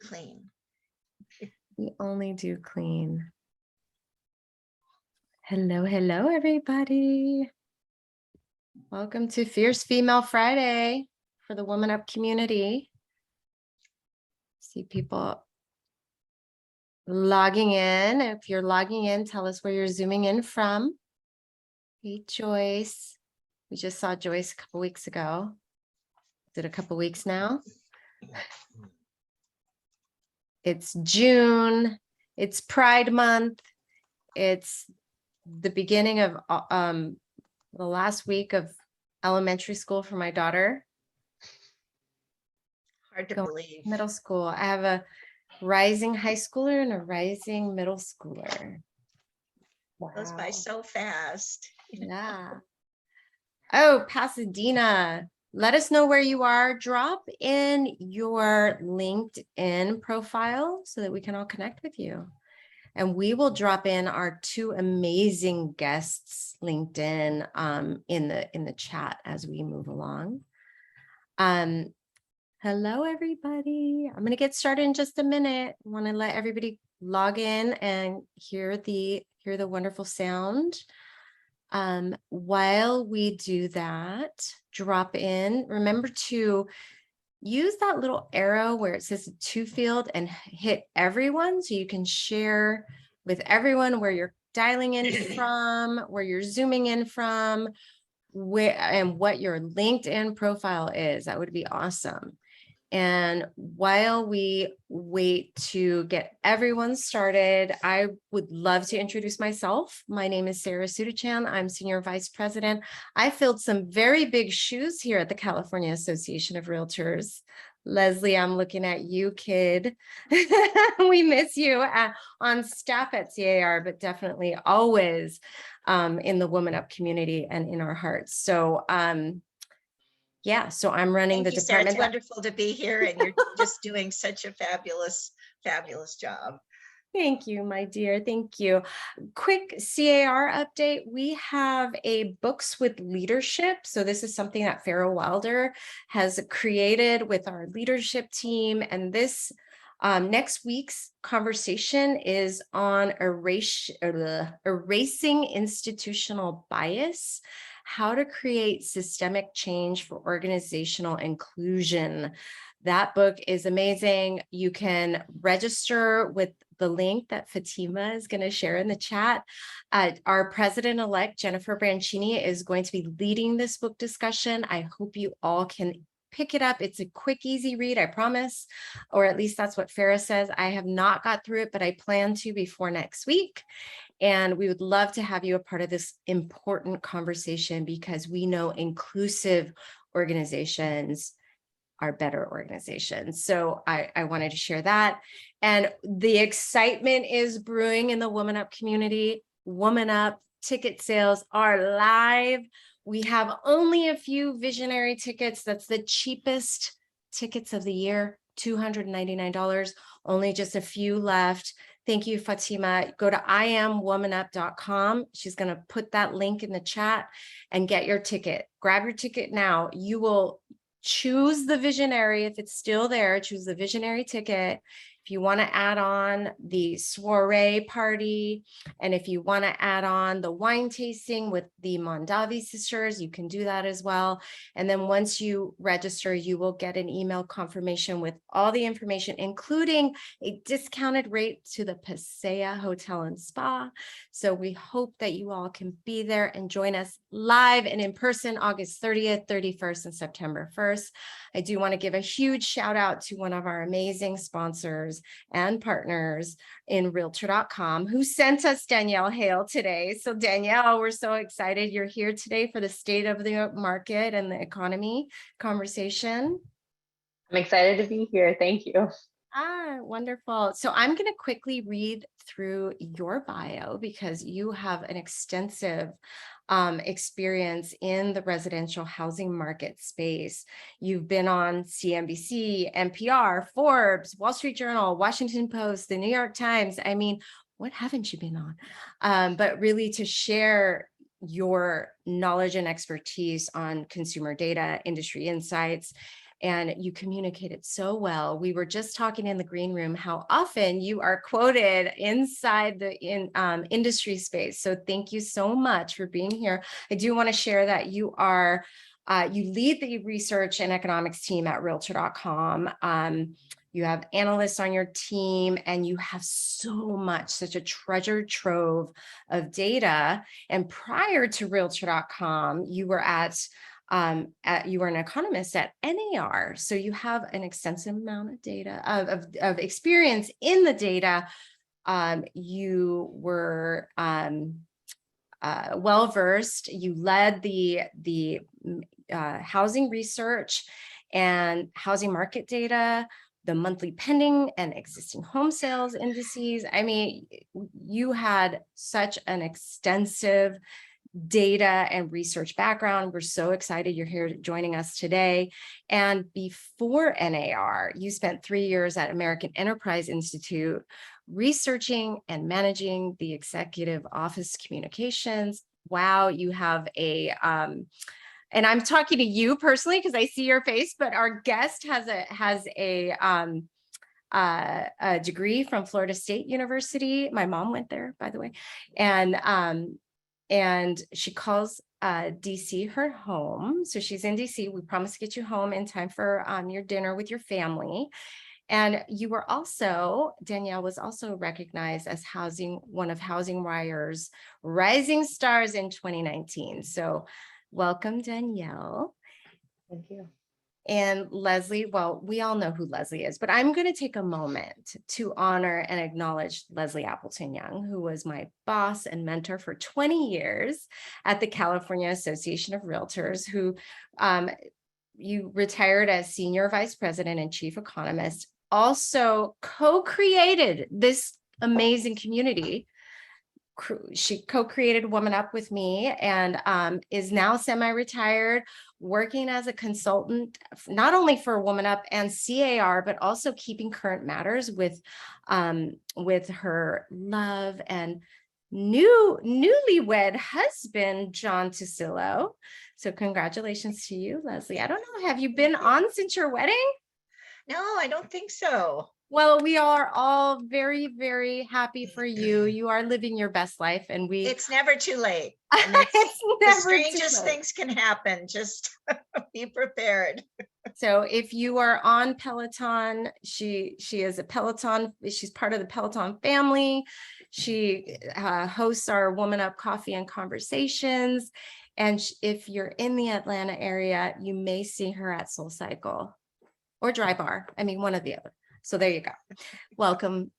clean. We only do clean. Hello, hello, everybody. Welcome to Fierce Female Friday for the Woman Up community. See people logging in. If you're logging in, tell us where you're zooming in from. Hey, Joyce. We just saw Joyce a couple weeks ago. Is it a couple weeks now? It's June. It's Pride Month. It's the beginning of the last week of elementary school for my daughter. Hard to believe. Middle school. I have a rising high schooler and a rising middle schooler. Wow. Goes by so fast. Yeah. Oh, Pasadena. Let us know where you are. Drop in your LinkedIn profile so that we can all connect with you. And we will drop in our two amazing guests' LinkedIn in the chat as we move along. Hello, everybody. I'm going to get started in just a minute. I want to let everybody log in and hear the wonderful sound. While we do that, drop in. Remember to use that little arrow where it says to field and hit everyone so you can share with everyone where you're dialing in from, where you're zooming in from, where and what your LinkedIn profile is. That would be awesome. And while we wait to get everyone started, I would love to introduce myself. My name is Sarah Sudachan. I'm Senior Vice President. I filled some very big shoes here at the California Association of Realtors. Leslie, I'm looking at you, kid. We miss you on staff at CAR, but definitely always in the Woman Up community and in our hearts. So, yeah, so I'm running the department. Sarah, it's wonderful to be here, and you're just doing such a fabulous job. Thank you, my dear. Thank you. Quick CAR update. We have a Books with Leadership. So this is something that Farrah Wilder has created with our leadership team. And this next week's conversation is on erasing institutional bias, how to create systemic change for organizational inclusion. That book is amazing. You can register with the link that Fatima is going to share in the chat. Our president-elect, Jennifer Branchini, is going to be leading this book discussion. I hope you all can pick it up. It's a quick, easy read, I promise, or at least that's what Farrah says. I have not got through it, but I plan to before next week. And we would love to have you a part of this important conversation because we know inclusive organizations are better organizations. So I wanted to share that. And the excitement is brewing in the Woman Up community. Woman Up ticket sales are live. We have only a few visionary tickets. That's the cheapest tickets of the year, $299, only just a few left. Thank you, Fatima. Go to iamwomanup.com. She's going to put that link in the chat and get your ticket. Grab your ticket now. You will choose the visionary. If it's still there, choose the visionary ticket. If you want to add on the soiree party, and if you want to add on the wine tasting with the Mondavi sisters, you can do that as well. And then once you register, you will get an email confirmation with all the information, including a discounted rate to the Paseo Hotel and Spa. So we hope that you all can be there and join us live and in person August 30th, 31st, and September 1st. I do want to give a huge shout out to one of our amazing sponsors and partners in Realtor.com who sent us Danielle Hale today. So Danielle, we're so excited you're here today for the state of the market and the economy conversation. I'm excited to be here. Thank you. Wonderful. So I'm going to quickly read through your bio because you have an extensive experience in the residential housing market space. You've been on CNBC, NPR, Forbes, Wall Street Journal, Washington Post, the New York Times. I mean, what haven't you been on? But really to share your knowledge and expertise on consumer data, industry insights, and you communicated so well. We were just talking in the green room how often you are quoted inside the industry space. So thank you so much for being here. I do want to share that you are you lead the research and economics team at Realtor.com. You have analysts on your team, and you have such a treasure trove of data. And prior to Realtor.com, you were you were an economist at NAR. So you have an extensive amount of data of experience in the data. You were well-versed. You led the housing research and housing market data, the monthly pending and existing home sales indices. I mean, you had such an extensive data and research background. We're so excited you're here joining us today. And before NAR, you spent 3 years at American Enterprise Institute researching and managing the executive office communications. Wow, you have and I'm talking to you personally because I see your face, but our guest has a degree from Florida State University. My mom went there, by the way, and she calls DC her home. So she's in DC. We promise to get you home in time for your dinner with your family. And you were also, Danielle was also recognized as one of Housing Wire's rising stars in 2019. So welcome, Danielle. Thank you. And Leslie, well, we all know who Leslie is, but I'm going to take a moment to honor and acknowledge Leslie Appleton Young, who was my boss and mentor for 20 years at the California Association of Realtors, who you retired as senior vice president and chief economist, also co-created this amazing community. She co-created Woman Up with me, and is now semi-retired, working as a consultant, not only for Woman Up and CAR, but also keeping current matters with her love and newlywed husband, John Tusillo. So congratulations to you, Leslie. I don't know, have you been on since your wedding? No, I don't think so. Well, we are all very, very happy for you. You are living your best life, and It's never too late. it's The never strangest too late. things can happen. Just be prepared. So if you are on Peloton, she is a Peloton. She's part of the Peloton family. She hosts our Woman Up Coffee and Conversations. And if you're in the Atlanta area, you may see her at Soul Cycle or Dry Bar. I mean, one or the other. So there you go. Welcome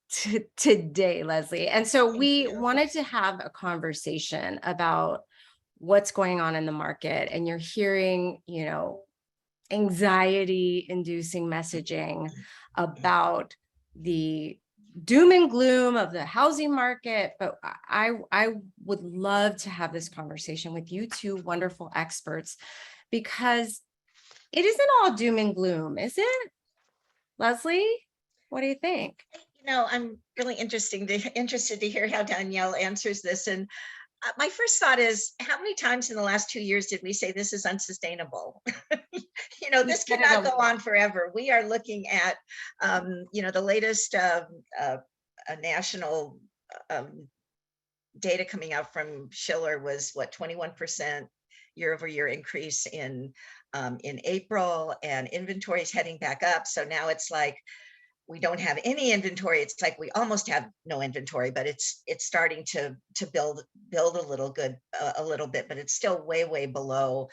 to today, Leslie. And so we wanted to have a conversation about what's going on in the market, and you're hearing, anxiety-inducing messaging about the doom and gloom of the housing market. But I would love to have this conversation with you two wonderful experts, because it isn't all doom and gloom, is it? Leslie, what do you think? I'm really interested to hear how Danielle answers this. And my first thought is, how many times in the last 2 years did we say this is unsustainable? This cannot go on forever. We are looking at, the latest national data coming out from Schiller was 21% year-over-year increase in April, and inventory is heading back up. So now it's like we don't have any inventory. It's like we almost have no inventory, but it's starting to build a little bit, but it's still way below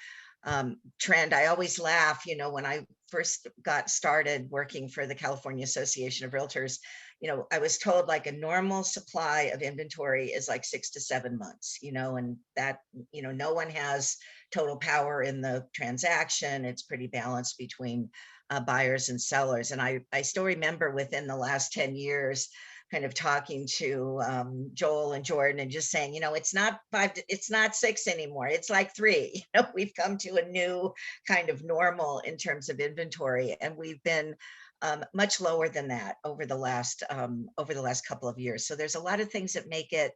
trend. I always laugh, when I first got started working for the California Association of Realtors, I was told like a normal supply of inventory is like 6 to 7 months, and that, no one has total power in the transaction. It's pretty balanced between buyers and sellers. And I still remember within the last 10 years, kind of talking to Joel and Jordan and just saying, it's not 5, it's not 6 anymore. It's like 3. We've come to a new kind of normal in terms of inventory, and we've been much lower than that over the last couple of years. So there's a lot of things that make it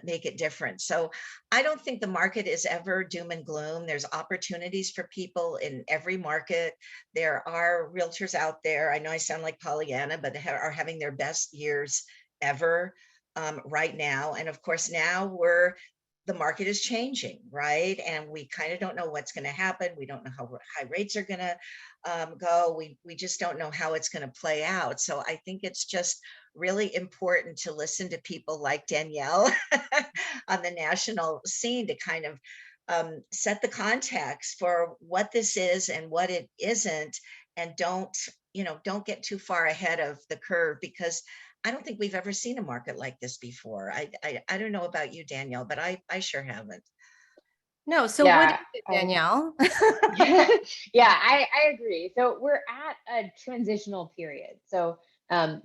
make it different. So I don't think the market is ever doom and gloom. There's opportunities for people in every market. There are realtors out there. I know I sound like Pollyanna, but are having their best years ever right now. And of course, now the market is changing, right? And we kind of don't know what's going to happen. We don't know how high rates are going to go. We just don't know how it's going to play out. So I think it's just really important to listen to people like Danielle on the national scene to kind of set the context for what this is and what it isn't, and don't get too far ahead of the curve, because I don't think we've ever seen a market like this before. I don't know about you, Danielle, but I sure haven't. No, so what is Yeah, it, Danielle? yeah, I agree. So we're at a transitional period. So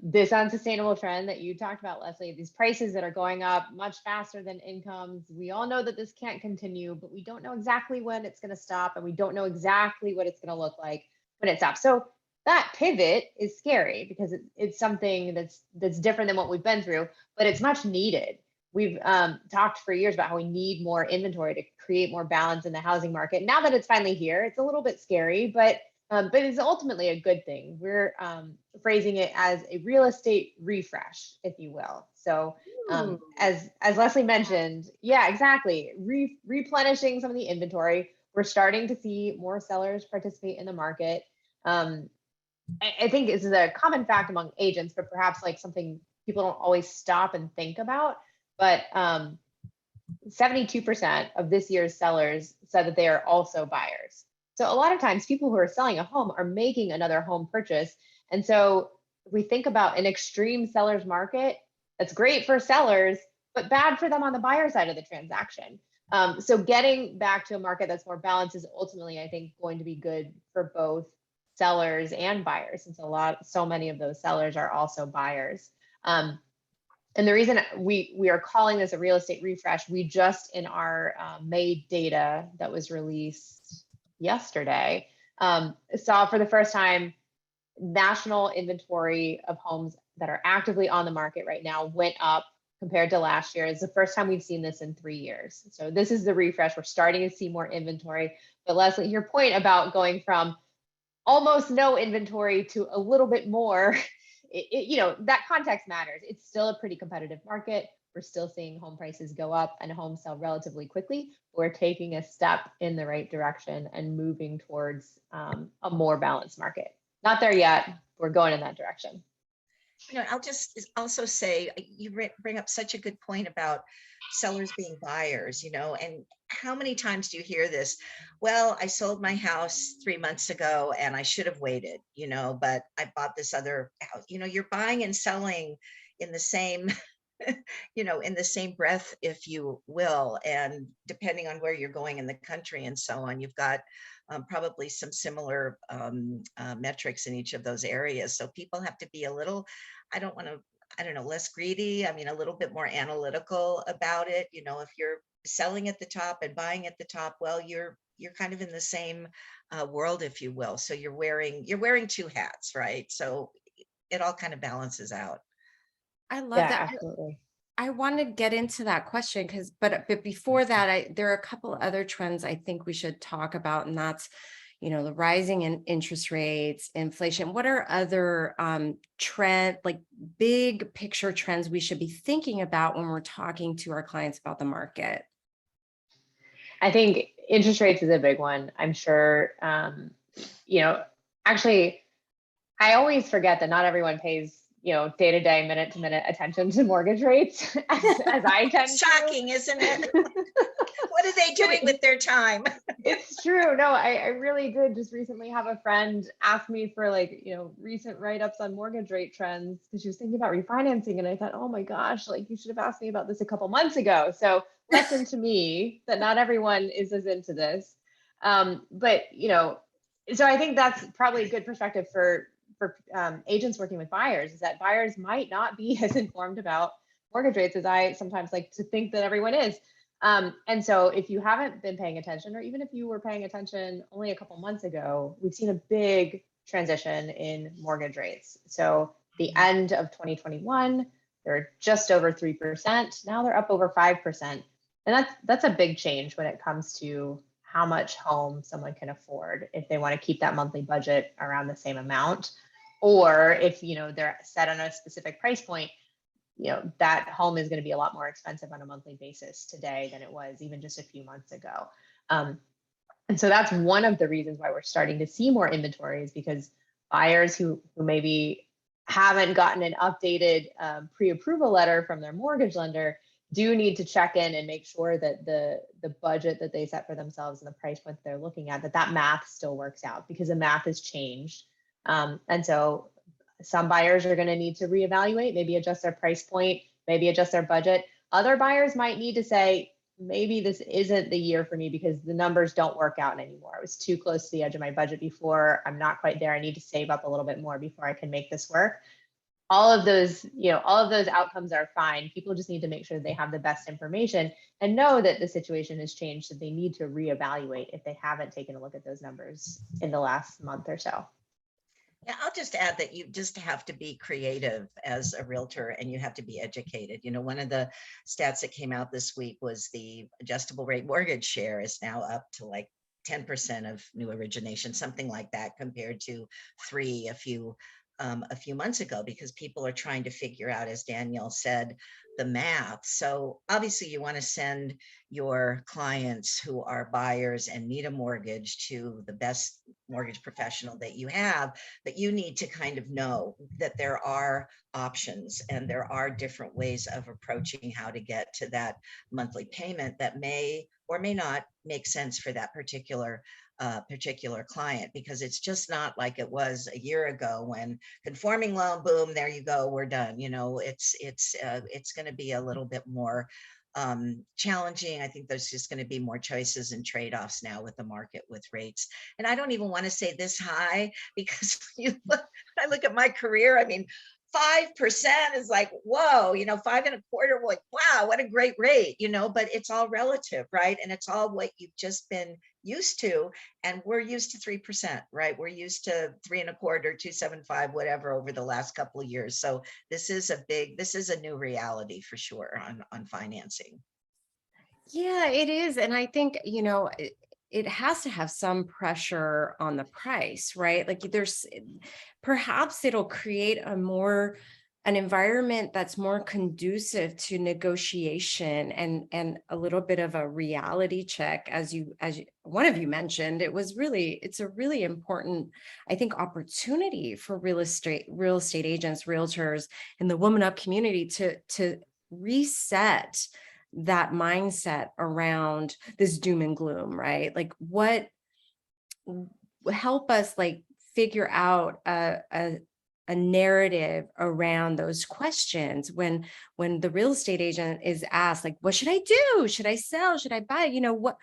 this unsustainable trend that you talked about, Leslie, these prices that are going up much faster than incomes. We all know that this can't continue, but we don't know exactly when it's going to stop, and we don't know exactly what it's going to look like when it stops. So that pivot is scary because it's something that's different than what we've been through, but it's much needed. We've talked for years about how we need more inventory to create more balance in the housing market. Now that it's finally here, it's a little bit scary, but it's ultimately a good thing. We're phrasing it as a real estate refresh, if you will. So as Leslie mentioned, yeah, exactly. Replenishing some of the inventory. We're starting to see more sellers participate in the market. I think this is a common fact among agents, but perhaps like something people don't always stop and think about. But 72% of this year's sellers said that they are also buyers. So a lot of times people who are selling a home are making another home purchase. And so if we think about an extreme seller's market, that's great for sellers, but bad for them on the buyer side of the transaction. So getting back to a market that's more balanced is ultimately, I think, going to be good for both sellers and buyers, since so many of those sellers are also buyers. And the reason we are calling this a real estate refresh, we just in our May data that was released yesterday, saw for the first time national inventory of homes that are actively on the market right now went up compared to last year. It's the first time we've seen this in 3 years. So this is the refresh. We're starting to see more inventory. But Leslie, your point about going from almost no inventory to a little bit more, that context matters. It's still a pretty competitive market. We're still seeing home prices go up and homes sell relatively quickly. We're taking a step in the right direction and moving towards a more balanced market. Not there yet. We're going in that direction. I'll just also say you bring up such a good point about sellers being buyers, and how many times do you hear this? Well, I sold my house 3 months ago and I should have waited, but I bought this other house. You're buying and selling in the same, in the same breath, if you will. And depending on where you're going in the country and so on, you've got probably some similar metrics in each of those areas. So people have to be a little, I don't know, less greedy. I mean, a little bit more analytical about it. If you're selling at the top and buying at the top, well, you're kind of in the same world, if you will. So you're wearing two hats, right? So it all kind of balances out. I love that. Absolutely. I want to get into that question but before that, there are a couple other trends I think we should talk about, and that's, the rising in interest rates, inflation. What are other like big picture trends we should be thinking about when we're talking to our clients about the market? I think interest rates is a big one. I'm sure, actually, I always forget that not everyone pays day to day, minute to minute attention to mortgage rates as I tend Shocking, isn't it? What are they doing with their time? It's true. No, I really did just recently have a friend ask me for recent write-ups on mortgage rate trends because she was thinking about refinancing. And I thought, oh my gosh, you should have asked me about this a couple months ago. So lesson to me that not everyone is as into this. But so I think that's probably a good perspective for agents working with buyers, is that buyers might not be as informed about mortgage rates as I sometimes like to think that everyone is. And so if you haven't been paying attention, or even if you were paying attention only a couple months ago, we've seen a big transition in mortgage rates. So the end of 2021, They're just over 3%. Now they're up over 5%. And that's a big change when it comes to how much home someone can afford if they want to keep that monthly budget around the same amount. Or if, they're set on a specific price point, that home is going to be a lot more expensive on a monthly basis today than it was even just a few months ago. And so that's one of the reasons why we're starting to see more inventory, is because buyers who maybe haven't gotten an updated pre-approval letter from their mortgage lender do need to check in and make sure that the budget that they set for themselves and the price point they're looking at, that math still works out, because the math has changed. And so some buyers are going to need to reevaluate, maybe adjust their price point, maybe adjust their budget. Other buyers might need to say, maybe this isn't the year for me because the numbers don't work out anymore. I was too close to the edge of my budget before. I'm not quite there. I need to save up a little bit more before I can make this work. All of those outcomes are fine. People just need to make sure they have the best information and know that the situation has changed, so they need to reevaluate if they haven't taken a look at those numbers in the last month or so. Yeah, I'll just add that you just have to be creative as a realtor, and you have to be educated. One of the stats that came out this week was the adjustable rate mortgage share is now up to like 10% of new origination, something like that, compared to 3 a few months ago, because people are trying to figure out, as Danielle said, the math. So obviously you want to send your clients who are buyers and need a mortgage to the best mortgage professional that you have, but you need to kind of know that there are options and there are different ways of approaching how to get to that monthly payment that may or may not make sense for that particular client, because it's just not like it was a year ago when conforming loan, boom, there you go, we're done. It's going to be a little bit more challenging. I think there's just going to be more choices and trade-offs now with the market, with rates. And I don't even want to say this high, because I look at my career, I mean, 5% is like, whoa, 5.25, like, wow, what a great rate, but it's all relative, right? And it's all what you've just been used to. And we're used to 3%, right? We're used to 3.25, 2.75, whatever, over the last couple of years. So this is a new reality for sure on financing. Yeah, it is. And I think, it has to have some pressure on the price, right? Like perhaps it'll create an environment that's more conducive to negotiation and a little bit of a reality check. As one of you mentioned, it's a really important, I think, opportunity for real estate agents, realtors, and the Woman Up community to reset that mindset around this doom and gloom, right? Like, what help us figure out a narrative around those questions when the real estate agent is asked, like, what should I do? Should I sell? Should I buy? What,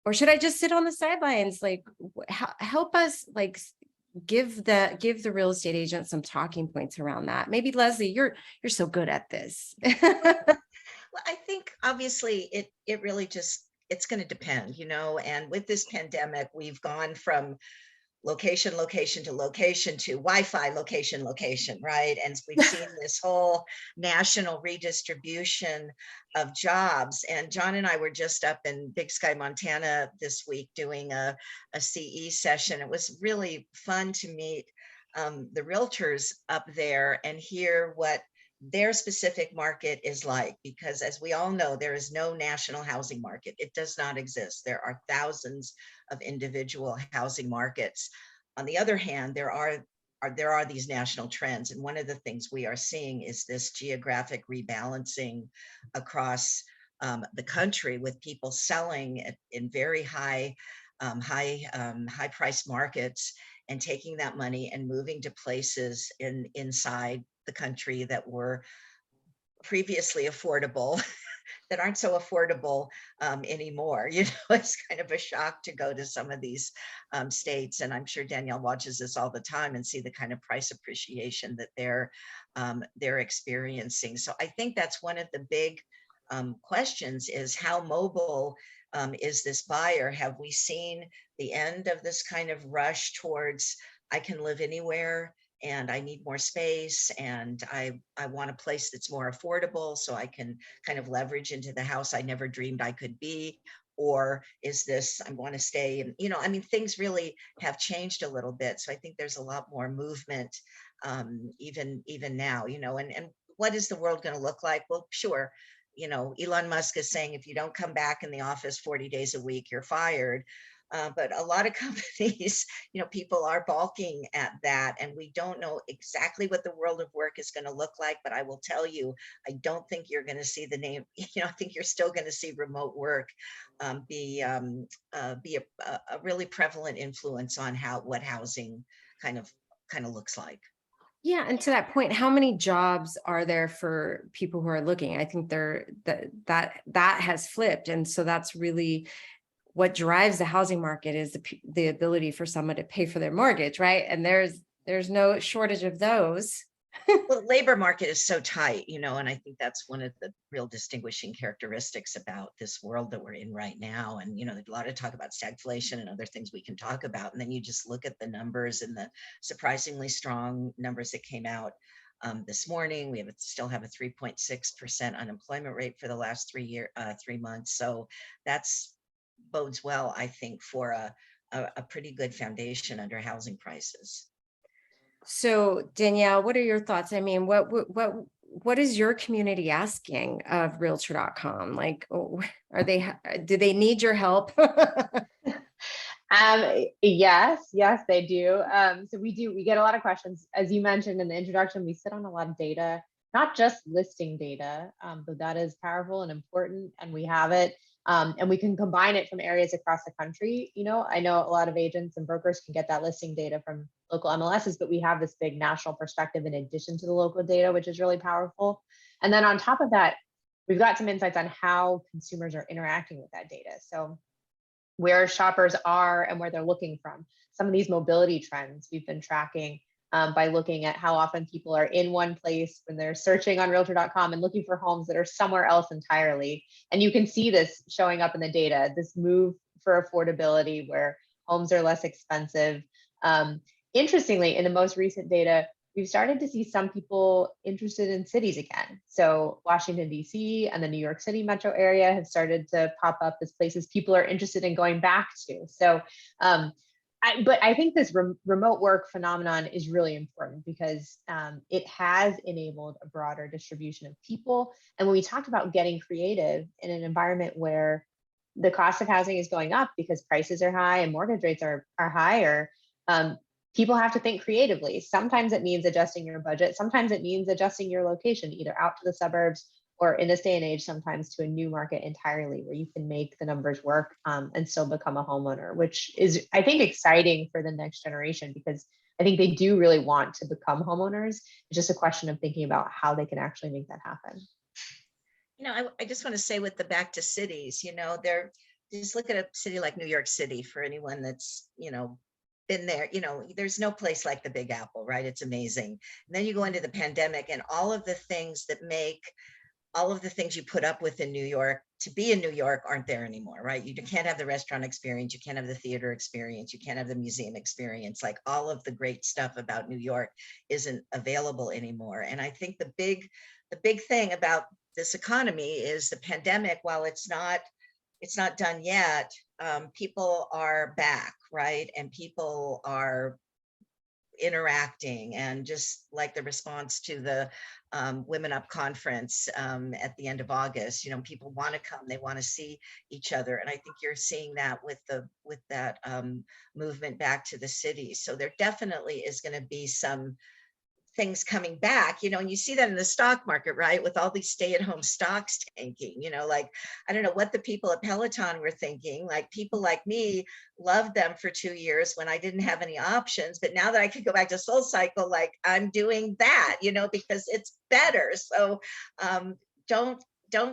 or should I just sit on the sidelines? Like, help us give the real estate agent some talking points around that. Maybe Leslie, you're so good at this. Well, I think obviously it really just, it's going to depend, and with this pandemic, we've gone from location to location to Wi-Fi location, right? And we've seen this whole national redistribution of jobs. And John and I were just up in Big Sky, Montana this week doing a CE session. It was really fun to meet the realtors up there and hear what their specific market is like, because as we all know, there is no national housing market. It does not exist. There are thousands of individual housing markets. On the other hand, there are these national trends. And one of the things we are seeing is this geographic rebalancing across the country, with people selling in very high price markets and taking that money and moving to places inside the country that were previously affordable that aren't so affordable anymore. It's kind of a shock to go to some of these states. And I'm sure Danielle watches this all the time and see the kind of price appreciation that they're experiencing. So I think that's one of the big questions, is how mobile is this buyer? Have we seen the end of this kind of rush towards, I can live anywhere and I need more space, and I want a place that's more affordable so I can kind of leverage into the house I never dreamed I could be? Or is this, I want to stay? And, I mean, things really have changed a little bit. So I think there's a lot more movement, even now, and what is the world going to look like? Well, sure. Elon Musk is saying if you don't come back in the office 40 days a week, you're fired. But a lot of companies, people are balking at that, and we don't know exactly what the world of work is going to look like. But I will tell you, I don't think you're going to see the name. I think you're still going to see remote work be a really prevalent influence on what housing kind of looks like. Yeah, and to that point, how many jobs are there for people who are looking? I think that has flipped, and so that's really what drives the housing market is the ability for someone to pay for their mortgage, right? And there's no shortage of those. Well, the labor market is so tight, and I think that's one of the real distinguishing characteristics about this world that we're in right now. And, there's a lot of talk about stagflation and other things we can talk about. And then you just look at the numbers and the surprisingly strong numbers that came out this morning. We still have a 3.6% unemployment rate for the last 3 months. So that's bodes well, I think, for a pretty good foundation under housing prices. So Danielle, what are your thoughts? I mean, what is your community asking of realtor.com? Like, do they need your help? Yes, they do. So we get a lot of questions. As you mentioned in the introduction, we sit on a lot of data, not just listing data, but that is powerful and important, and we have it. And we can combine it from areas across the country. I know a lot of agents and brokers can get that listing data from local MLSs, but we have this big national perspective in addition to the local data, which is really powerful. And then on top of that, we've got some insights on how consumers are interacting with that data. So where shoppers are and where they're looking from. Some of these mobility trends we've been tracking by looking at how often people are in one place when they're searching on realtor.com and looking for homes that are somewhere else entirely. And you can see this showing up in the data, this move for affordability where homes are less expensive. Interestingly, in the most recent data, we've started to see some people interested in cities again. So Washington, D.C. and the New York City metro area have started to pop up as places people are interested in going back to. So, but I think this remote work phenomenon is really important because it has enabled a broader distribution of people. And when we talk about getting creative in an environment where the cost of housing is going up because prices are high and mortgage rates are higher, people have to think creatively. Sometimes it means adjusting your budget. Sometimes it means adjusting your location, either out to the suburbs or in this day and age, sometimes to a new market entirely where you can make the numbers work and still become a homeowner, which is, I think, exciting for the next generation because I think they do really want to become homeowners. It's just a question of thinking about how they can actually make that happen. I just want to say with the back to cities, just look at a city like New York City for anyone that's, been there, there's no place like the Big Apple, right? It's amazing. And then you go into the pandemic and all of the things you put up with in New York to be in New York aren't there anymore, right? You can't have the restaurant experience. You can't have the theater experience. You can't have the museum experience. Like all of the great stuff about New York isn't available anymore. And I think the big thing about this economy is the pandemic, while it's not done yet, people are back, right? And people are interacting, and just like the response to the Women Up conference at the end of August, people want to come, they want to see each other, and I think you're seeing that with that movement back to the city. So there definitely is going to be some things coming back, and you see that in the stock market, right? With all these stay-at-home stocks tanking, like, I don't know what the people at Peloton were thinking. Like people like me loved them for 2 years when I didn't have any options. But now that I could go back to SoulCycle, like I'm doing that, because it's better. So don't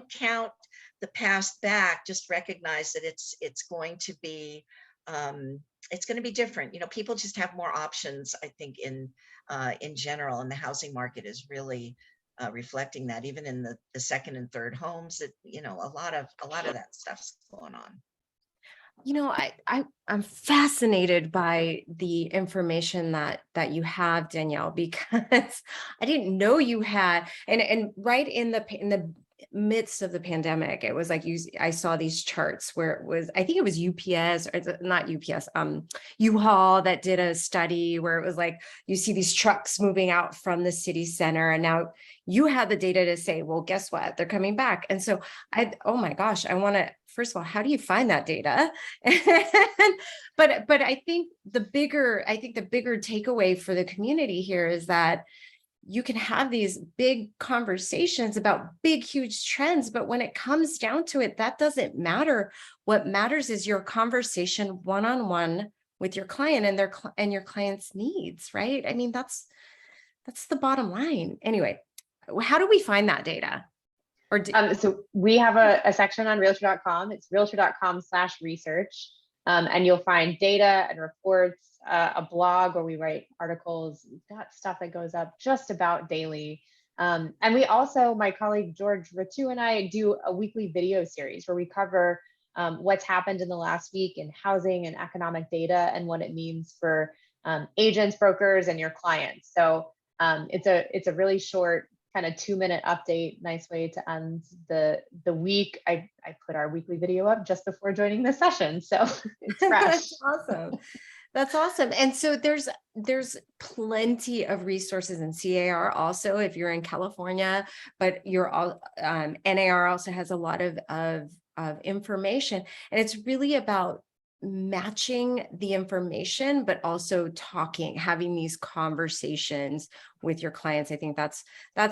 count the past back, just recognize that it's going to be different. People just have more options, I think, in general, and the housing market is really reflecting that. Even in the second and third homes, that a lot of that stuff's going on. I'm fascinated by the information that you have, Danielle, because I didn't know you had, and right in the midst of the pandemic, it was like I saw these charts where it was, I think it was UPS, or not UPS, U-Haul, that did a study where it was like you see these trucks moving out from the city center, and now you had the data to say, well, guess what? They're coming back. And so oh my gosh, I want to, first of all, how do you find that data? But I think the bigger takeaway for the community here is that you can have these big conversations about big, huge trends, but when it comes down to it, that doesn't matter. What matters is your conversation one-on-one with your client and and your client's needs, right? I mean, that's the bottom line. Anyway, how do we find that data? Or So we have a section on realtor.com. It's realtor.com/research. And you'll find data and reports, a blog where we write articles. We've got stuff that goes up just about daily. And we also, my colleague George Ritu and I, do a weekly video series where we cover what's happened in the last week in housing and economic data and what it means for agents, brokers, and your clients. So it's a really short kind of 2-minute update. Nice way to end the week. I put our weekly video up just before joining this session, so it's fresh. That's awesome. That's awesome. And so there's plenty of resources in CAR also if you're in California, but you're all NAR also has a lot of information, and it's really about matching the information, but also having these conversations with your clients. I think that's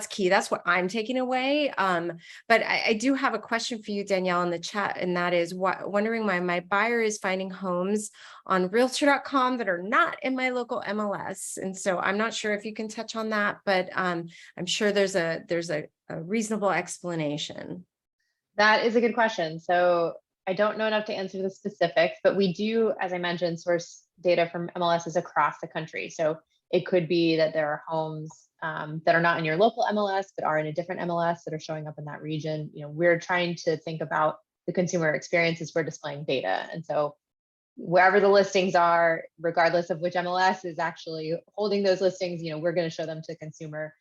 key. That's what I'm taking away. But I do have a question for you, Danielle, in the chat, and that is wondering why my buyer is finding homes on realtor.com that are not in my local MLS. And so I'm not sure if you can touch on that, but I'm sure there's a reasonable explanation. That is a good question. So I don't know enough to answer the specifics, but we do, as I mentioned, source data from MLSs across the country. So it could be that there are homes that are not in your local MLS, but are in a different MLS that are showing up in that region. We're trying to think about the consumer experience as we're displaying data. And so wherever the listings are, regardless of which MLS is actually holding those listings, we're going to show them to the consumer.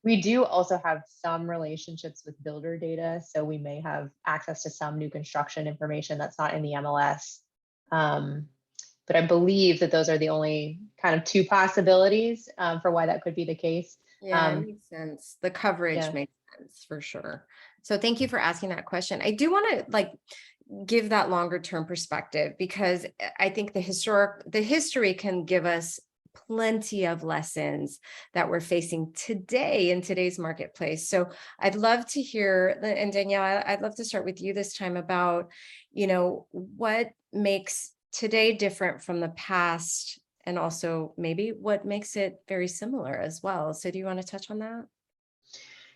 We do also have some relationships with builder data, so we may have access to some new construction information that's not in the MLS. But I believe that those are the only kind of two possibilities for why that could be the case. Yeah, it makes sense. The coverage makes sense for sure. So thank you for asking that question. I do want to give that longer term perspective, because I think the history can give us plenty of lessons that we're facing today in today's marketplace. So I'd love to hear, and Danielle, I'd love to start with you this time about, what makes today different from the past, and also maybe what makes it very similar as well. So do you want to touch on that?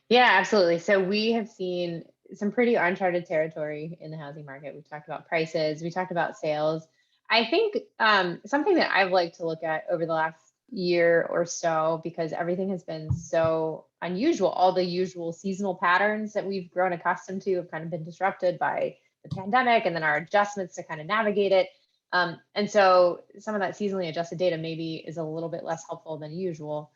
Yeah, absolutely. So we have seen some pretty uncharted territory in the housing market. We've talked about prices, we talked about sales. I think something that I've liked to look at over the last year or so, because everything has been so unusual, all the usual seasonal patterns that we've grown accustomed to have kind of been disrupted by the pandemic, and then our adjustments to kind of navigate it. And so some of that seasonally adjusted data maybe is a little bit less helpful than usual.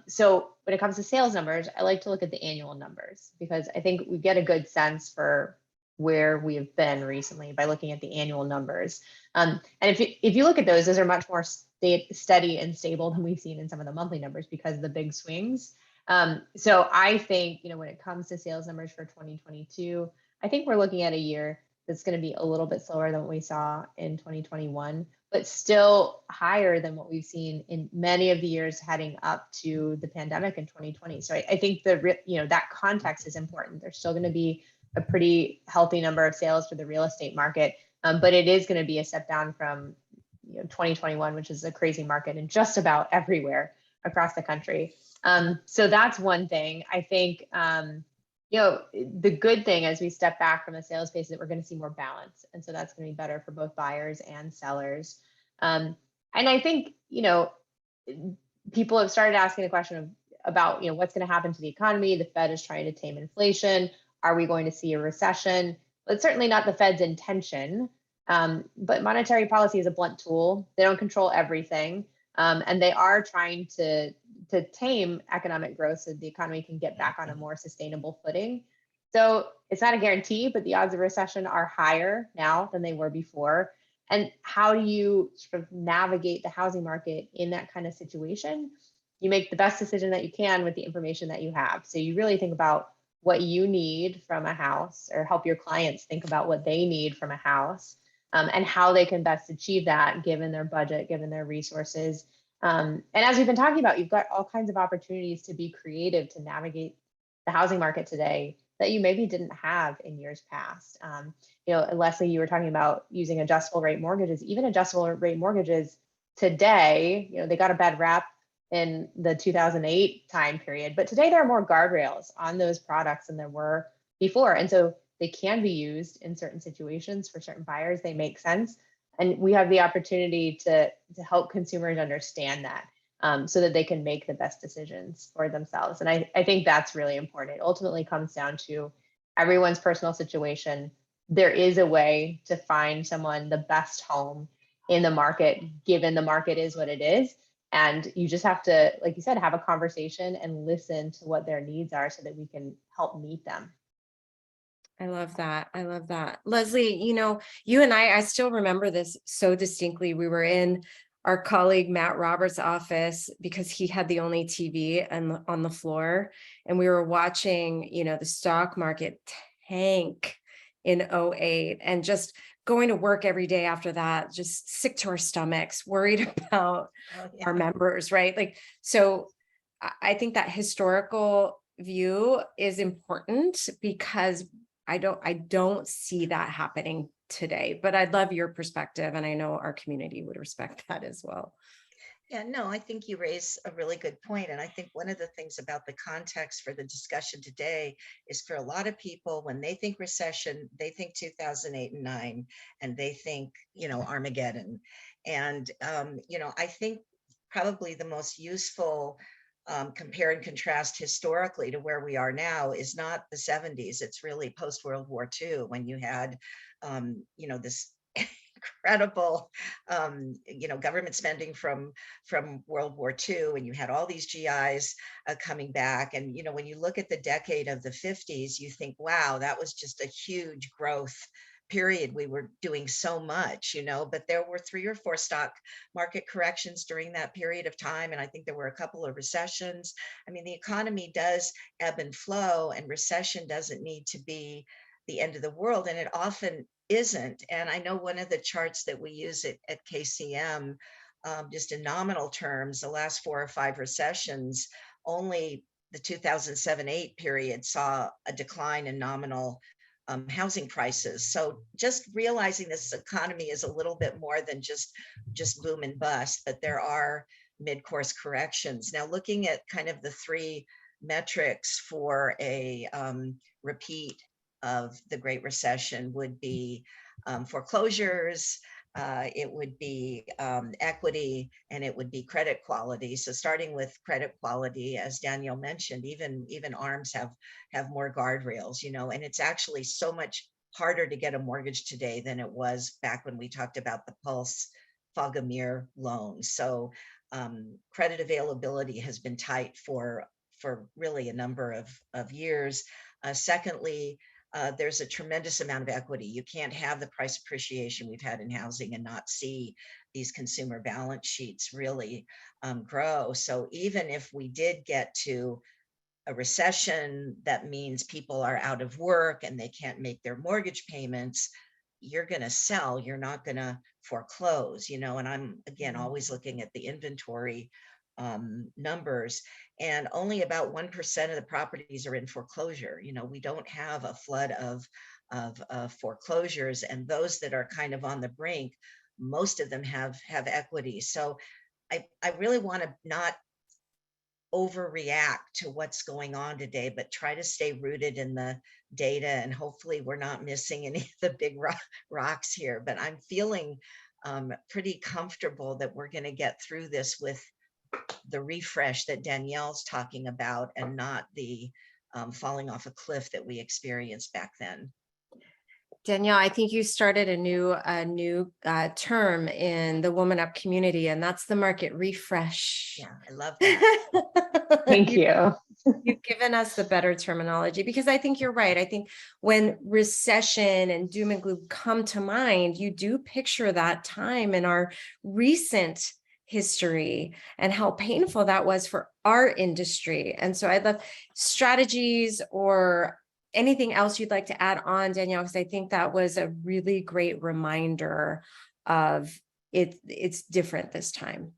So when it comes to sales numbers, I like to look at the annual numbers, because I think we get a good sense for where we have been recently by looking at the annual numbers. And if you look at those are much more steady and stable than we've seen in some of the monthly numbers because of the big swings. So I think, when it comes to sales numbers for 2022, I think we're looking at a year that's going to be a little bit slower than what we saw in 2021, but still higher than what we've seen in many of the years heading up to the pandemic in 2020. So I think that context is important. There's still going to be a pretty healthy number of sales for the real estate market, but it is going to be a step down from 2021, which is a crazy market in just about everywhere across the country. So that's one thing. I think the good thing as we step back from the sales pace is that we're going to see more balance, and so that's going to be better for both buyers and sellers. And I think people have started asking the question about what's going to happen to the economy. The Fed is trying to tame inflation. Are we going to see a recession? But certainly not the Fed's intention. But monetary policy is a blunt tool. They don't control everything. And they are trying to tame economic growth so the economy can get back on a more sustainable footing. So it's not a guarantee, but the odds of recession are higher now than they were before. And how do you sort of navigate the housing market in that kind of situation? You make the best decision that you can with the information that you have. So you really think about what you need from a house, or help your clients think about what they need from a house, and how they can best achieve that given their budget, given their resources. And as we've been talking about, you've got all kinds of opportunities to be creative to navigate the housing market today that you maybe didn't have in years past. Leslie, you were talking about using adjustable rate mortgages. Even adjustable rate mortgages today, they got a bad rap in the 2008 time period, but today there are more guardrails on those products than there were before. And so they can be used in certain situations for certain buyers. They make sense. And we have the opportunity to help consumers understand that, so that they can make the best decisions for themselves. And I think that's really important. It ultimately comes down to everyone's personal situation. There is a way to find someone the best home in the market, given the market is what it is. And you just have to, like you said, have a conversation and listen to what their needs are so that we can help meet them. I love that. I love that. Leslie, you and I still remember this so distinctly. We were in our colleague Matt Roberts' office because he had the only TV on the floor. And we were watching, the stock market tank in '08, and just going to work every day after that, just sick to our stomachs, worried about our members, right? So I think that historical view is important, because I don't see that happening today, but I'd love your perspective, and I know our community would respect that as well. Yeah, no, I think you raise a really good point. And I think one of the things about the context for the discussion today is, for a lot of people, when they think recession, they think 2008 and 9, and they think, Armageddon. And, I think probably the most useful compare and contrast historically to where we are now is not the 70s. It's really post World War II, when you had, this incredible, government spending from World War II, and you had all these GIs coming back. And when you look at the decade of the 50s, you think, wow, that was just a huge growth period. We were doing so much, but there were 3 or 4 stock market corrections during that period of time. And I think there were a couple of recessions. I mean, the economy does ebb and flow, and recession doesn't need to be the end of the world. And it often isn't. And I know one of the charts that we use at KCM, just in nominal terms, the last 4 or 5 recessions, only the 2007-8 period saw a decline in nominal housing prices. So just realizing this economy is a little bit more than just boom and bust, but there are mid-course corrections. Now, looking at kind of the 3 metrics for a repeat of the Great Recession would be foreclosures, it would be equity, and it would be credit quality. So starting with credit quality, as Danielle mentioned, even ARMs have more guardrails, and it's actually so much harder to get a mortgage today than it was back when we talked about the Pulse Fogomir loan. So credit availability has been tight for really a number of years. Secondly, there's a tremendous amount of equity. You can't have the price appreciation we've had in housing and not see these consumer balance sheets really grow. So even if we did get to a recession, that means people are out of work and they can't make their mortgage payments, you're going to sell, you're not going to foreclose, and I'm, again, always looking at the inventory numbers, and only about 1% of the properties are in foreclosure. We don't have a flood of foreclosures, and those that are kind of on the brink, most of them have equity. So I really want to not overreact to what's going on today, but try to stay rooted in the data, and hopefully we're not missing any of the big rocks here. But I'm feeling pretty comfortable that we're going to get through this with the refresh that Danielle's talking about, and not the falling off a cliff that we experienced back then. Danielle, I think you started a new term in the Woman Up community, and that's the market refresh. Yeah, I love that. Thank You- you. You've given us the better terminology, because I think you're right. I think when recession and doom and gloom come to mind, you do picture that time in our recent history and how painful that was for our industry. And so I'd love strategies or anything else you'd like to add on, Danielle, because I think that was a really great reminder of it's different this time.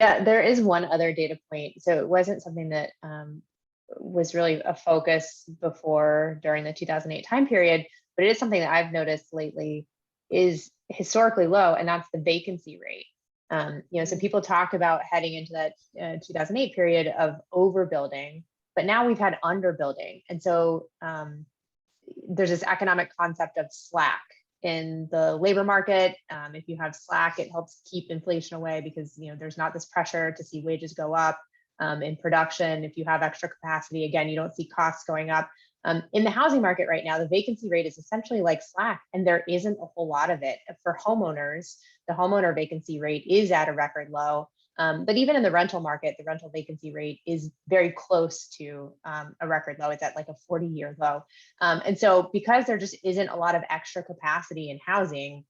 Yeah, there is one other data point. So it wasn't something that was really a focus before during the 2008 time period, but it is something that I've noticed lately is historically low, and that's the vacancy rate. So people talk about heading into that 2008 period of overbuilding, but now we've had underbuilding. And so there's this economic concept of slack in the labor market. If you have slack, it helps keep inflation away because there's not this pressure to see wages go up. In production, if you have extra capacity, again, you don't see costs going up. In the housing market right now, the vacancy rate is essentially like slack, and there isn't a whole lot of it. For homeowners, the homeowner vacancy rate is at a record low. But even in the rental market, the rental vacancy rate is very close to a record low. It's at like a 40-year low. And so because there just isn't a lot of extra capacity in housing,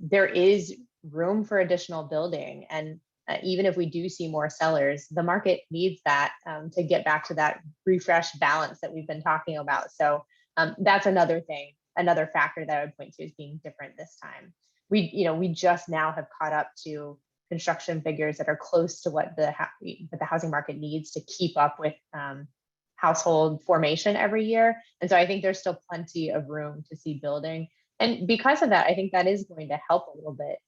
there is room for additional building. And even if we do see more sellers, the market needs that to get back to that refresh balance that we've been talking about. So that's another thing, another factor that I would point to as being different this time. We just now have caught up to construction figures that are close to what the housing market needs to keep up with household formation every year. And so I think there's still plenty of room to see building. And because of that, I think that is going to help a little bit,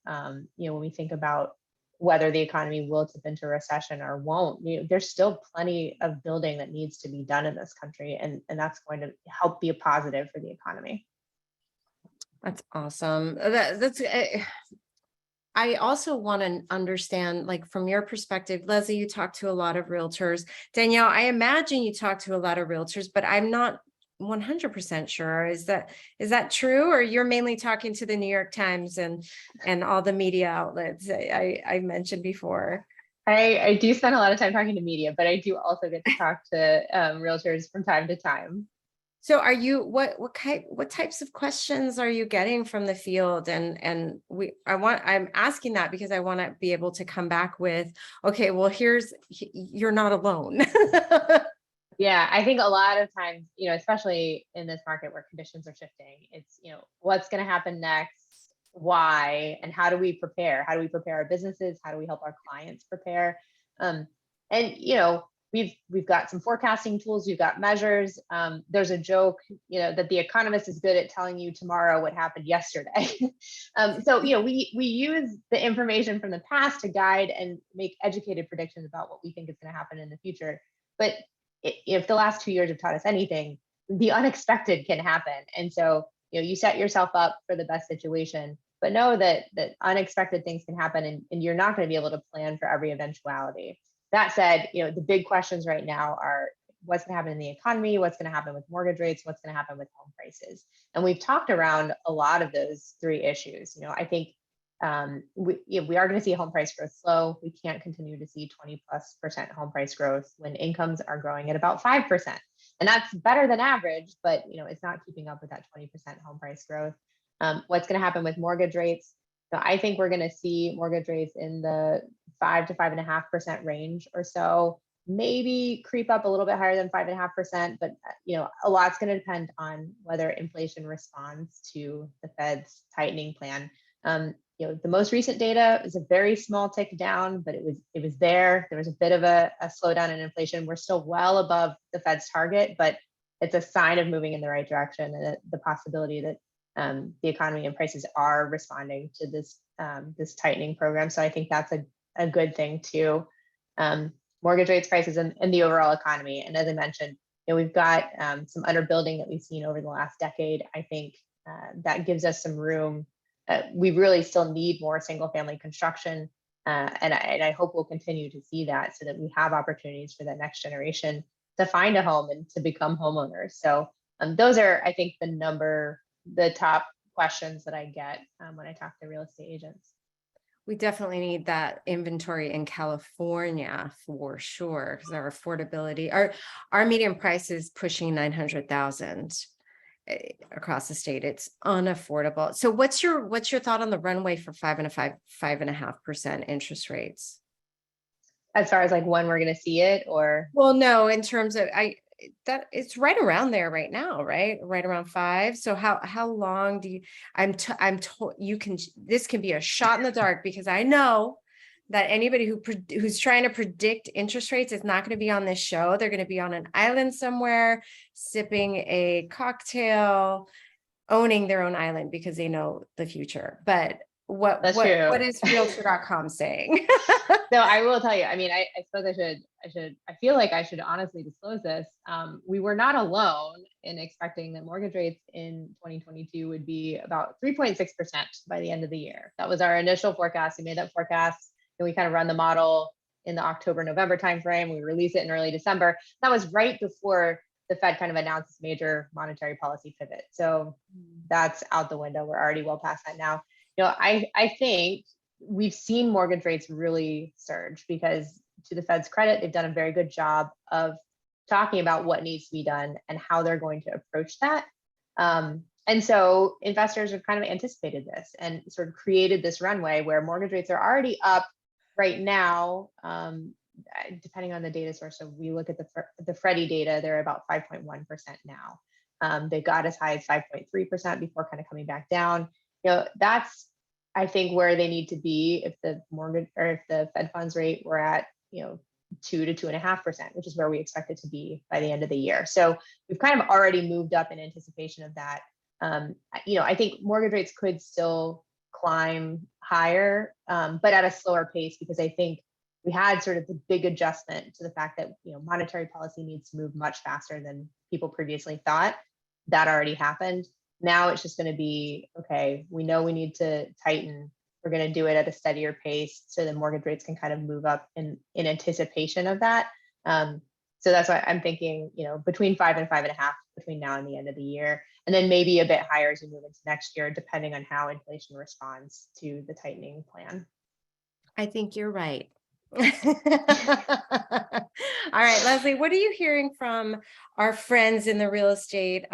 when we think about whether the economy will tip into recession or won't. There's still plenty of building that needs to be done in this country, and that's going to help be a positive for the economy. That's awesome. That's I also want to understand, like, from your perspective, Leslie, you talk to a lot of realtors. Danielle, I imagine you talk to a lot of realtors, but I'm not 100% sure. Is that true? Or you're mainly talking to the New York Times and all the media outlets I mentioned before? I do spend a lot of time talking to media, but I do also get to talk to realtors from time to time. So are you, what types of questions are you getting from the field? And I'm asking that because I want to be able to come back with, okay, well, you're not alone. Yeah, I think a lot of times, especially in this market where conditions are shifting, it's, what's going to happen next, why, and how do we prepare? How do we prepare our businesses? How do we help our clients prepare? And we've got some forecasting tools, we've got measures. There's a joke, that the economist is good at telling you tomorrow what happened yesterday. So we use the information from the past to guide and make educated predictions about what we think is going to happen in the future. But if the last 2 years have taught us anything, the unexpected can happen. And so you set yourself up for the best situation, but know that unexpected things can happen, and you're not going to be able to plan for every eventuality. That said, the big questions right now are what's going to happen in the economy, what's going to happen with mortgage rates, what's going to happen with home prices. And we've talked around a lot of those three issues. I think we are going to see home price growth slow. We can't continue to see 20+% home price growth when incomes are growing at about 5%. And that's better than average, but it's not keeping up with that 20% home price growth. What's going to happen with mortgage rates? So I think we're going to see mortgage rates in the 5 to 5.5% range or so, maybe creep up a little bit higher than 5.5%. But a lot's going to depend on whether inflation responds to the Fed's tightening plan. The most recent data is a very small tick down, but it was there. There was a bit of a slowdown in inflation. We're still well above the Fed's target, but it's a sign of moving in the right direction, and the possibility that the economy and prices are responding to this tightening program. So I think that's a good thing too. Mortgage rates, prices, and the overall economy. And as I mentioned, we've got some underbuilding that we've seen over the last decade. I think that gives us some room. We really still need more single family construction. And I hope we'll continue to see that so that we have opportunities for the next generation to find a home and to become homeowners. So those are, I think, the number the top questions that I get when I talk to real estate agents. We definitely need that inventory in California for sure, because our affordability, our median price is pushing 900,000 across the state. It's unaffordable. So what's your thought on the runway for 5.5% interest rates? As far as like when we're going to see it, or Well, no, in terms of that it's right around there right now, right? Right around 5. So how long do you, I'm told you can, this can be a shot in the dark, because I know that anybody who's trying to predict interest rates is not going to be on this show. They're going to be on an island somewhere, sipping a cocktail, owning their own island, because they know the future. But that's true. what is realtor.com saying? So I will tell you, I mean, I suppose I feel like I should honestly disclose this. We were not alone in expecting that mortgage rates in 2022 would be about 3.6% by the end of the year. That was our initial forecast. We made that forecast and we kind of run the model in the October, November timeframe. We release it in early December. That was right before the Fed kind of announced this major monetary policy pivot. So that's out the window. We're already well past that now. I think we've seen mortgage rates really surge because, to the Fed's credit, they've done a very good job of talking about what needs to be done and how they're going to approach that. And so investors have kind of anticipated this and sort of created this runway where mortgage rates are already up right now, depending on the data source. So we look at the Freddie data, they're about 5.1% now. They got as high as 5.3% before kind of coming back down. That's, I think, where they need to be if the mortgage or if the Fed funds rate were at 2 to 2.5%, which is where we expect it to be by the end of the year. So we've kind of already moved up in anticipation of that. I think mortgage rates could still climb higher, but at a slower pace, because I think we had sort of the big adjustment to the fact that monetary policy needs to move much faster than people previously thought. That already happened. Now it's just going to be, okay, we know we need to tighten. We're going to do it at a steadier pace so the mortgage rates can kind of move up in anticipation of that. So that's why I'm thinking, between 5 and 5.5 between now and the end of the year, and then maybe a bit higher as we move into next year, depending on how inflation responds to the tightening plan. I think you're right. All right, Leslie, what are you hearing from our friends in the real estate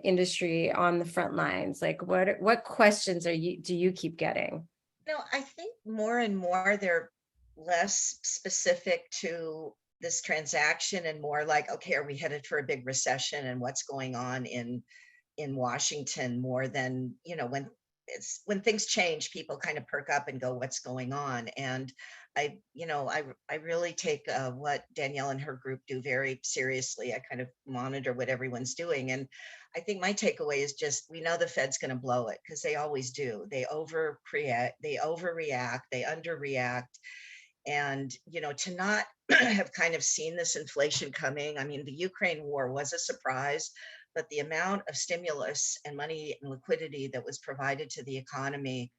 industry on the front lines? Like, what questions do you keep getting? No, I think more and more they're less specific to this transaction and more like, okay, are we headed for a big recession and what's going on in Washington, more than, when things change, people kind of perk up and go, what's going on? And I really take what Danielle and her group do very seriously. I kind of monitor what everyone's doing. And I think my takeaway is just, we know the Fed's going to blow it, because they always do. They overreact, they underreact. And, to not have kind of seen this inflation coming. I mean, the Ukraine war was a surprise, but the amount of stimulus and money and liquidity that was provided to the economy,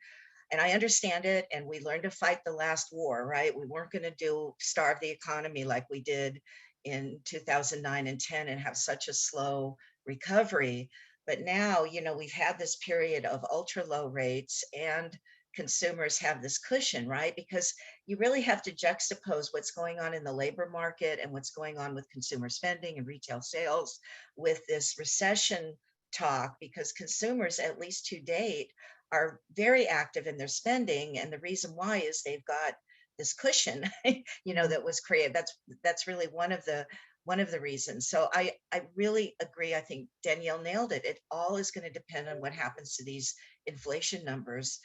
and I understand it, and we learned to fight the last war, right? We weren't going to starve the economy like we did in 2009 and 10 and have such a slow recovery. But now, we've had this period of ultra low rates, and consumers have this cushion, right? Because you really have to juxtapose what's going on in the labor market and what's going on with consumer spending and retail sales with this recession talk, because consumers, at least to date, are very active in their spending. And the reason why is they've got this cushion, that was created. That's really one of the reasons. So I really agree. I think Danielle nailed it. It all is going to depend on what happens to these inflation numbers.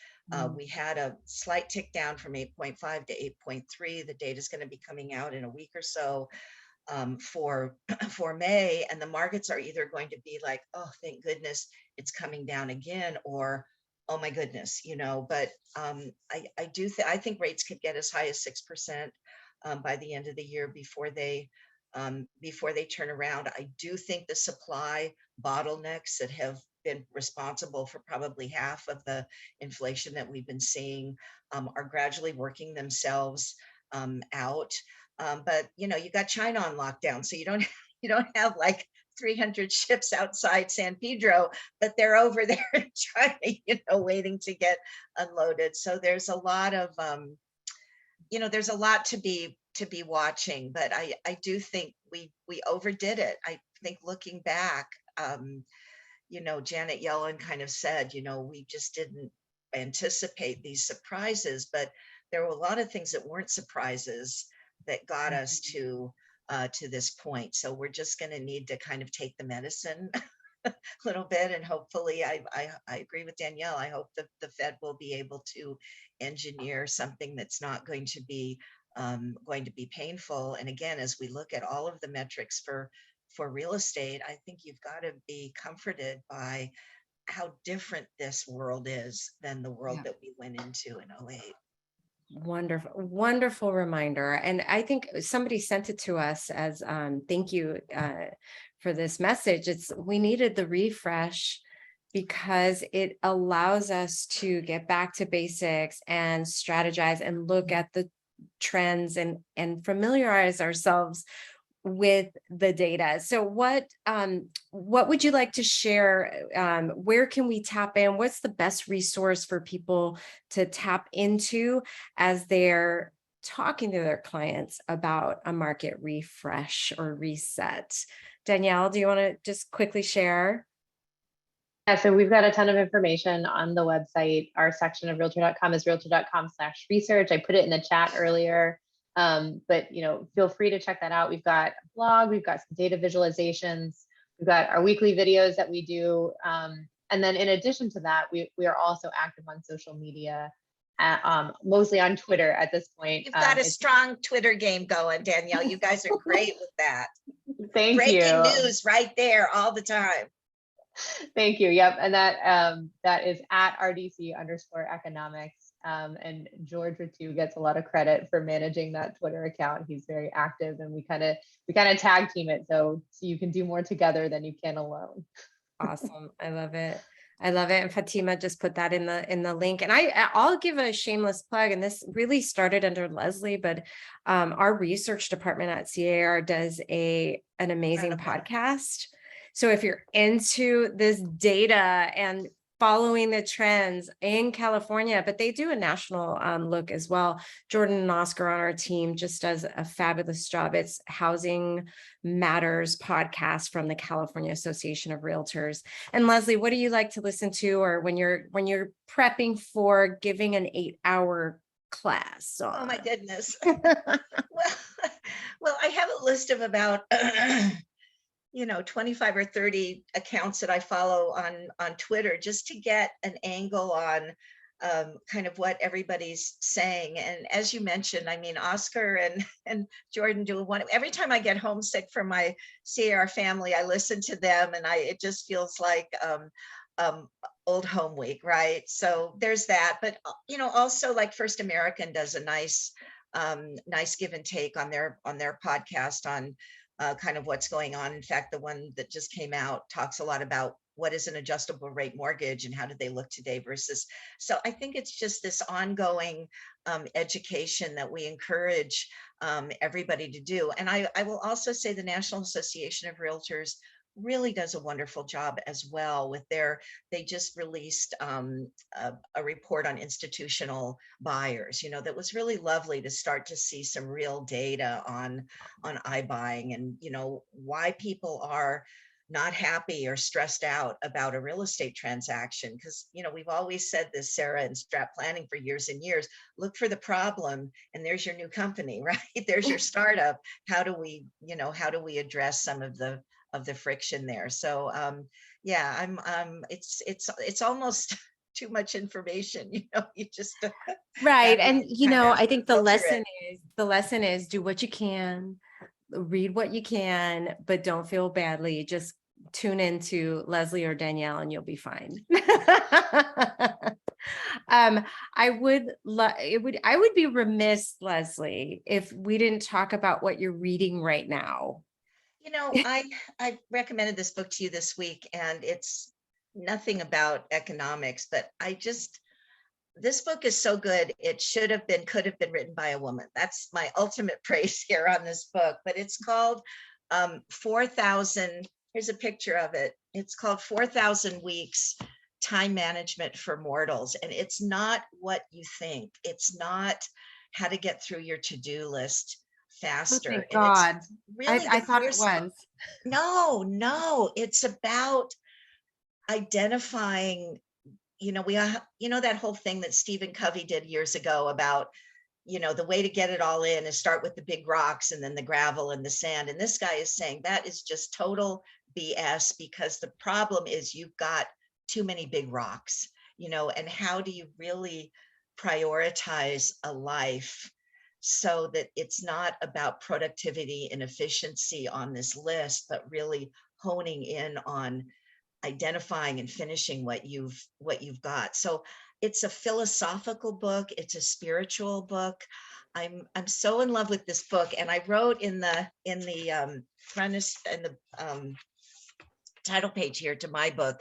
We had a slight tick down from 8.5 to 8.3. The data is going to be coming out in a week or so for May, and the markets are either going to be like, oh, thank goodness it's coming down again, or oh my goodness, but I think rates could get as high as 6% by the end of the year before they turn around. I do think the supply bottlenecks that have been responsible for probably half of the inflation that we've been seeing are gradually working themselves out. But you got China on lockdown, so you don't have like 300 ships outside San Pedro, but they're over there trying to, waiting to get unloaded. So there's a lot of, there's a lot to be watching, but I do think we overdid it. I think looking back, Janet Yellen kind of said, we just didn't anticipate these surprises, but there were a lot of things that weren't surprises that got us to this point. So we're just going to need to kind of take the medicine a little bit, and hopefully, I agree with Danielle. I hope that the Fed will be able to engineer something that's not going to be painful. And again, as we look at all of the metrics for real estate, I think you've got to be comforted by how different this world is than the world that we went into in '08. Wonderful, wonderful reminder. And I think somebody sent it to us as thank you for this message. We needed the refresh because it allows us to get back to basics and strategize and look at the trends and familiarize ourselves with the data. So what would you like to share? Where can we tap in? What's the best resource for people to tap into as they're talking to their clients about a market refresh or reset? Danielle, do you want to just quickly share? Yeah, so we've got a ton of information on the website. Our section of realtor.com is realtor.com/research. I put it in the chat earlier. But feel free to check that out. We've got a blog, we've got some data visualizations, we've got our weekly videos that we do. And then in addition to that, we are also active on social media, mostly on Twitter at this point. You've got a strong Twitter game going, Danielle. You guys are great with that. Thank you. Breaking news right there all the time. Thank you. Yep. And that is at RDC_economics. And George Ritu gets a lot of credit for managing that Twitter account. He's very active, and we kind of tag team it. So you can do more together than you can alone. Awesome. I love it. I love it. And Fatima just put that in the link. And I'll give a shameless plug. And this really started under Leslie, but our research department at CAR does an amazing podcast. So if you're into this data and following the trends in California, but they do a national look as well. Jordan and Oscar on our team just does a fabulous job. It's Housing Matters podcast from the California Association of Realtors. And Leslie, what do you like to listen to, or when you're prepping for giving an 8-hour class? Oh my goodness. well, I have a list of about 25 or 30 accounts that I follow on Twitter, just to get an angle on kind of what everybody's saying. And as you mentioned, I mean, Oscar and Jordan do one. Every time I get homesick from my CAR family, I listen to them, and it just feels like old home week, right? So there's that. But also like First American does a nice give and take on their podcast on kind of what's going on. In fact, the one that just came out talks a lot about what is an adjustable rate mortgage and how do they look today versus. So I think it's just this ongoing education that we encourage everybody to do. And I will also say the National Association of Realtors really does a wonderful job as well with they just released a report on institutional buyers, that was really lovely to start to see some real data on iBuying and, why people are not happy or stressed out about a real estate transaction. Because, we've always said this, Sarah, in strat planning for years and years, look for the problem and there's your new company, right? There's your startup. How do we address some of the friction there? So yeah, it's almost too much information, you just right. And I think the lesson is do what you can, read what you can, but don't feel badly. Just tune into Leslie or Danielle and you'll be fine. I would be remiss, Leslie, if we didn't talk about what you're reading right now. I recommended this book to you this week, and it's nothing about economics, but this book is so good. It could have been written by a woman. That's my ultimate praise here on this book, but it's called 4,000. Here's a picture of it. It's called 4,000 Weeks, Time Management for Mortals. And it's not what you think. It's not how to get through your to-do list Oh, faster. thank And it's God. really I the thought it first, was. no, it's about identifying, that whole thing that Stephen Covey did years ago about, the way to get it all in is start with the big rocks and then the gravel and the sand. And this guy is saying that is just total BS, because the problem is you've got too many big rocks, and how do you really prioritize a life so that it's not about productivity and efficiency on this list, but really honing in on identifying and finishing what you've got. So it's a philosophical book, it's a spiritual book. I'm so in love with this book, and I wrote in the title page here to my book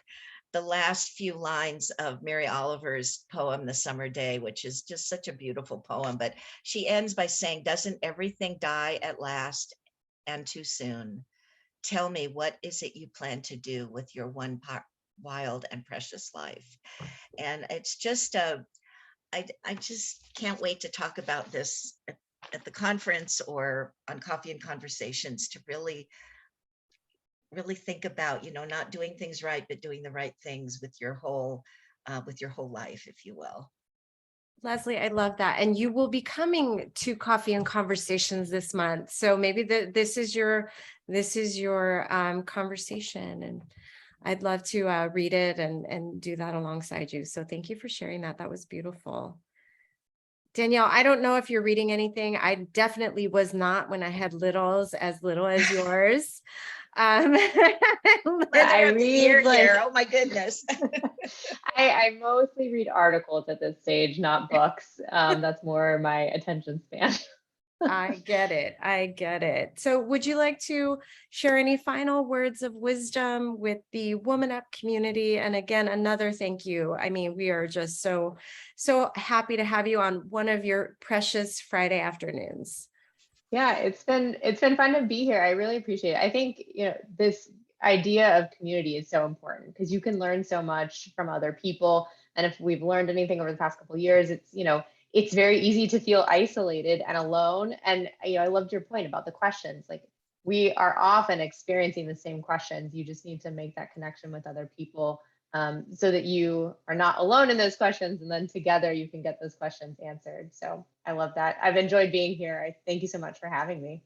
the last few lines of Mary Oliver's poem, The Summer Day, which is just such a beautiful poem. But she ends by saying, "Doesn't everything die at last and too soon? Tell me, what is it you plan to do with your one wild and precious life?" And it's just I just can't wait to talk about this at the conference or on Coffee and Conversations, to really think about, not doing things right, but doing the right things with your whole life, if you will. Leslie, I love that. And you will be coming to Coffee and Conversations this month. So maybe this is your conversation, and I'd love to read it and do that alongside you. So thank you for sharing that. That was beautiful. Danielle, I don't know if you're reading anything. I definitely was not when I had as little as yours. I read here. Oh my goodness. I mostly read articles at this stage, not books. That's more my attention span. I get it. I get it. So would you like to share any final words of wisdom with the Woman Up community? And again, another thank you. I mean, we are just so happy to have you on one of your precious Friday afternoons. Yeah, it's been fun to be here. I really appreciate it. I think, this idea of community is so important because you can learn so much from other people. And if we've learned anything over the past couple of years, it's very easy to feel isolated and alone. And I loved your point about the questions. Like, we are often experiencing the same questions. You just need to make that connection with other people, so that you are not alone in those questions, and then together you can get those questions answered. So I love that. I've enjoyed being here. I thank you so much for having me.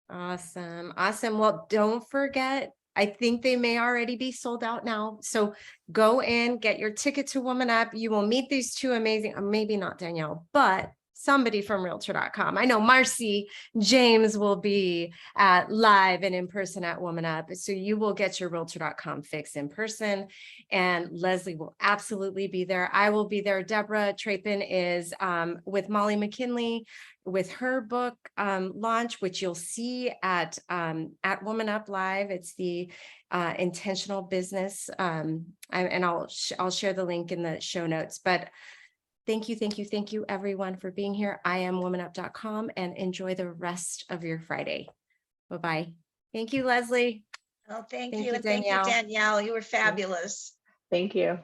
Awesome. Awesome. Well, don't forget, I think they may already be sold out now. So go in, get your ticket to Woman Up. You will meet these two amazing, maybe not Danielle, but somebody from realtor.com. I know Marcy James will be live and in person at Woman Up. So you will get your realtor.com fix in person, and Leslie will absolutely be there. I will be there. Deborah Trapin is with Molly McKinley with her book launch, which you'll see at Woman Up Live. It's the intentional business. And I'll share the link in the show notes. But thank you, everyone, for being here. I am womanup.com, and enjoy the rest of your Friday. Bye-bye. Thank you, Leslie. Oh, thank Thank you. you, And thank you, Danielle. Danielle. You were fabulous. Thank you.